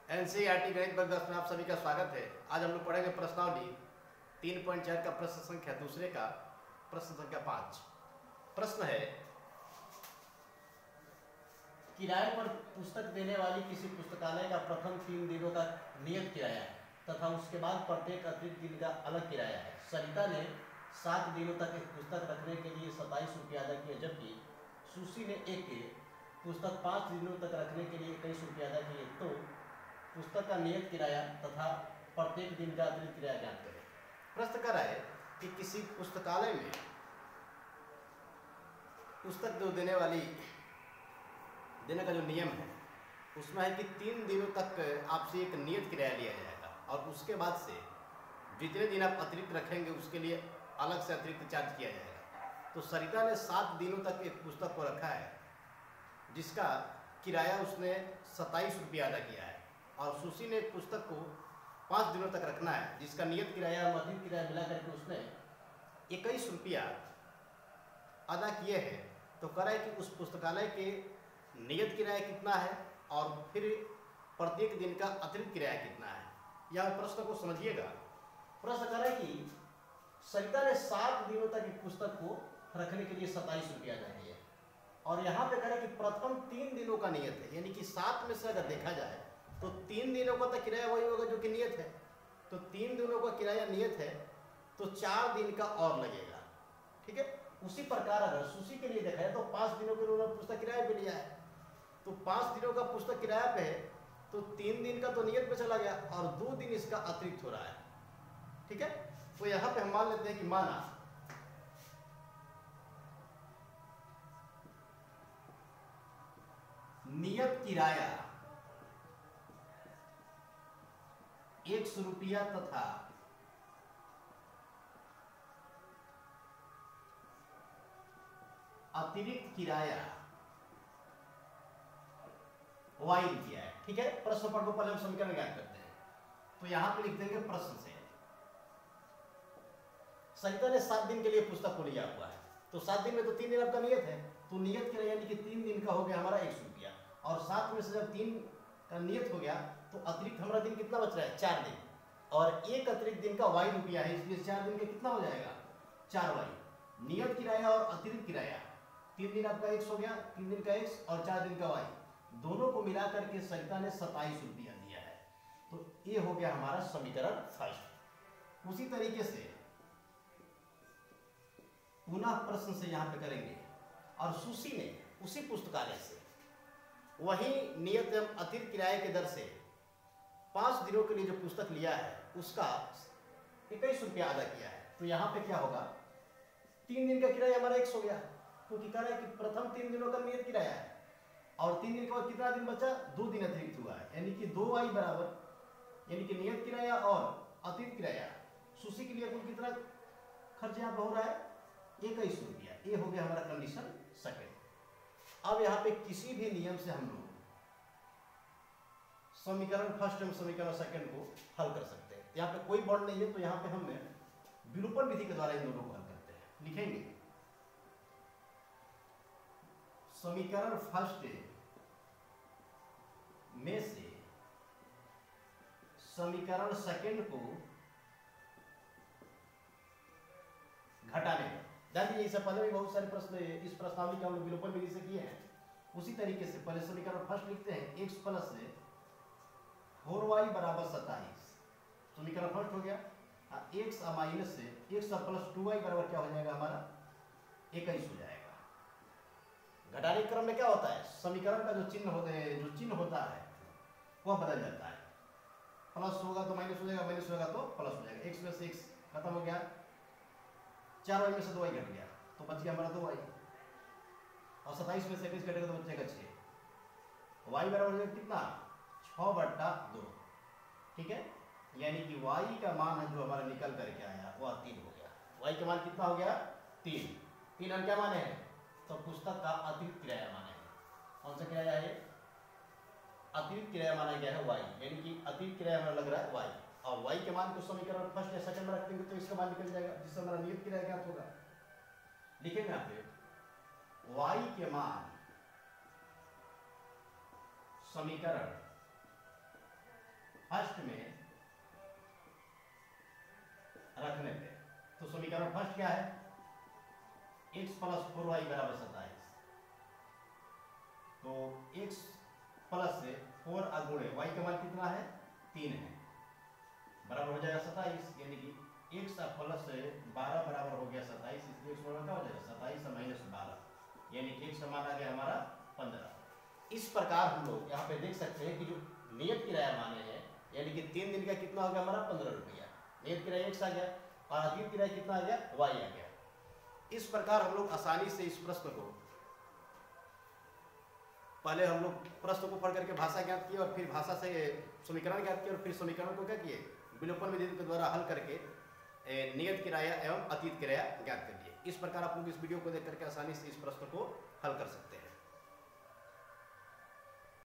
NCERT गणित वर्ग 10 में आप सभी का स्वागत है। आज हम लोग पढ़ेंगे प्रश्नावली 3.4 का प्रश्न संख्या दूसरे का प्रश्न संख्या 5। प्रश्न है, किराए पर पुस्तक देने वाली किसी पुस्तकालय का प्रथम 3 दिनों का नियत किराया है तथा उसके बाद प्रत्येक अतिरिक्त दिन का अलग किराया है। सरिता ने 7 दिनों तक एक पुस्तक रखने के लिए 27 रुपये अदा किए, जबकि सुशी ने एक पुस्तक 5 दिनों तक रखने के लिए 21 रुपये अदा किए। तो पुस्तक का नियत किराया तथा प्रत्येक दिन का अतिरिक्त किराया ज्ञात करें। प्रश्न कर रहा है कि किसी पुस्तकालय में पुस्तक जो देने का जो नियम है उसमें है कि 3 दिनों तक आपसे एक नियत किराया लिया जाएगा और उसके बाद से जितने दिन आप अतिरिक्त रखेंगे उसके लिए अलग से अतिरिक्त चार्ज किया जाएगा। तो सरिता ने 7 दिनों तक एक पुस्तक को रखा है जिसका किराया उसने 27 रुपये अदा किया है, और सुशी ने पुस्तक को 5 दिनों तक रखना है जिसका नियत किराया और अतिरिक्त किराया मिला करके उसने 21 रुपया अदा किए हैं। तो कह रहा है कि उस पुस्तकालय के नियत किराया कितना है और फिर प्रत्येक दिन का अतिरिक्त किराया कितना है। यह प्रश्न को समझिएगा। प्रश्न कर रहा है कि सरिता ने 7 दिनों तक एक पुस्तक को रखने के लिए 27 रुपया अदा किए, और यहाँ पे कह रहा है कि प्रथम 3 दिनों का नियत है, यानी कि 7 में से अगर देखा जाए तो 3 दिनों का तो किराया वही होगा जो कि नियत है। तो 3 दिनों का किराया नियत है तो 4 दिन का और लगेगा। ठीक है, उसी प्रकार अगर सुशी के लिए देखा जाए तो 5 दिनों के उन्होंने पुस्तक किराया पे लिया है, तो 5 दिनों का पुस्तक किराया पे है तो 3 दिन का तो नियत पे चला गया और 2 दिन इसका अतिरिक्त हो रहा है। ठीक है, तो यहां पे हम मान लेते हैं कि माना नियत किराया 100 रुपया तथा अतिरिक्त किराया y रुपया है। ठीक है, प्रश्न पढ़ को पहले हम समीकरण ज्ञात करते हैं। तो यहां पे लिख देंगे प्रश्न से सरिता ने 7 दिन के लिए पुस्तक को लिया हुआ है, तो 7 दिन में तो 3 दिन आपका नियत है, तो नियत किराया यानी कि 3 दिन का हो गया हमारा 100 रुपया, और 7 में से जब 3 का नियत हो गया तो अतिरिक्त हमारा दिन कितना बच रहा है, 4 दिन, और एक अतिरिक्त दिन का y रुपया है, इसलिए 4 दिन का कितना हो जाएगा, 4y। नियत किराया और अतिरिक्त किराया 3 दिन आपका x हो गया, 3 दिन का x और 4 दिन का y, दोनों को मिलाकर के सरिता ने 27 रुपया दिया है। तो ये हो गया हमारा समीकरण फर्स्ट। उसी तरीके से पुनः प्रश्न से यहां पे करेंगे, और सुशी ने उसी पुस्तकालय से वही नियत एवं अतिरिक्त किराए के दर से 5 दिनों के लिए जो पुस्तक लिया है उसका 21 रुपया अदा किया है। तो यहाँ पे क्या होगा, 3 दिन का किराया हमारा 100 हो गया, क्योंकि कह रहा है कि प्रथम 3 दिनों का नियत किराया है और 3 दिन के बाद कितना दिन बचा, 2 दिन अतिरिक्त हुआ है, यानी कि 2y बराबर, यानी कि नियत किराया और अतिरिक्त किराया सुशी के लिए कुल कितना खर्च यहाँ पे हो रहा है, 21 रुपया। ये हो गया हमारा कंडीशन सेकंड। अब यहाँ पे किसी भी नियम से हम लोग समीकरण फर्स्ट एवं समीकरण सेकंड को हल कर सकते हैं। यहाँ पे कोई बॉन्ड नहीं है, तो यहाँ पे हम विलोपन विधि के द्वारा इन दोनों को हल करते हैं। लिखेंगे समीकरण फर्स्ट में से समीकरण सेकंड को घटाने का, ध्यान दीजिए इससे पहले भी बहुत सारे प्रश्न इस प्रश्नावली का हम लोग विलोपन विधि से किए हैं। उसी तरीके से पहले समीकरण फर्स्ट लिखते हैं, x प्लस 4y बराबर 27, समीकरण फर्स्ट हो गया। x माइनस से x प्लस 2y बराबर क्या हो जाएगा हमारा 21 हो जाएगा। घटाने क्रम में क्या होता है, समीकरण का जो चिन्ह होता है वह बदल जाता है, प्लस होगा तो माइनस हो जाएगा, माइनस होगा तो प्लस हो जाएगा। x में से x खत्म हो गया, 4y में से 2y घट गया तो बच गया हमारा 2y, और 27 में से 21 घटेगा तो बचेगा 6। y बराबर हो जाएगा कितना, 6/2। ठीक है, यानी कि y का मान है जो हमारा निकल करके आया वह 3 हो गया। y का मान कितना हो गया, 3 हम क्या माने हैं, तो पुस्तक का अतिरिक्त किराया माना है। कौन सा किराया है, अतिरिक्त किराया माना गया है y, यानी कि अतिरिक्त किराया हमारा लग रहा है y, और y के मान को समीकरण फर्स्ट या सेकंड में रख देंगे तो इसका मान निकल जाएगा, जिससे हमारा नियत किराया ज्ञात होगा। लिखेंगे यहाँ पे y के मान समीकरण फर्स्ट में रखने पे, तो समीकरण फर्स्ट क्या है, x प्लस 4y बराबर 27। तो x प्लस से 4 अगुणे y का मान कितना है 3 है, बराबर हो जाएगा 27, यानी कि x प्लस 12 बराबर हो गया 27, इसलिए x बराबर क्या हो जाएगा 27 माइनस 12, यानी कि x का मान आ गया हमारा 15। इस प्रकार हम लोग यहाँ पे देख सकते हैं कि जो नियत किराया माने हैं, यानी कि 3 दिन का कितना हो गया हमारा 15 रुपया, नियत किराया x आ गया और अतिरिक्त किराया कितना आ गया y आ गया। इस प्रकार हम लोग आसानी से इस प्रश्न को, पहले हम लोग प्रश्न को पढ़ करके भाषा ज्ञात किए और फिर भाषा से समीकरण ज्ञात किए और फिर समीकरण को क्या किए, विलोपन विधि के द्वारा हल करके नियत किराया एवं अतीत किराया ज्ञात कर लिए। इस प्रकार आप लोग इस वीडियो को देख करके आसानी से इस प्रश्न को हल कर सकते हैं।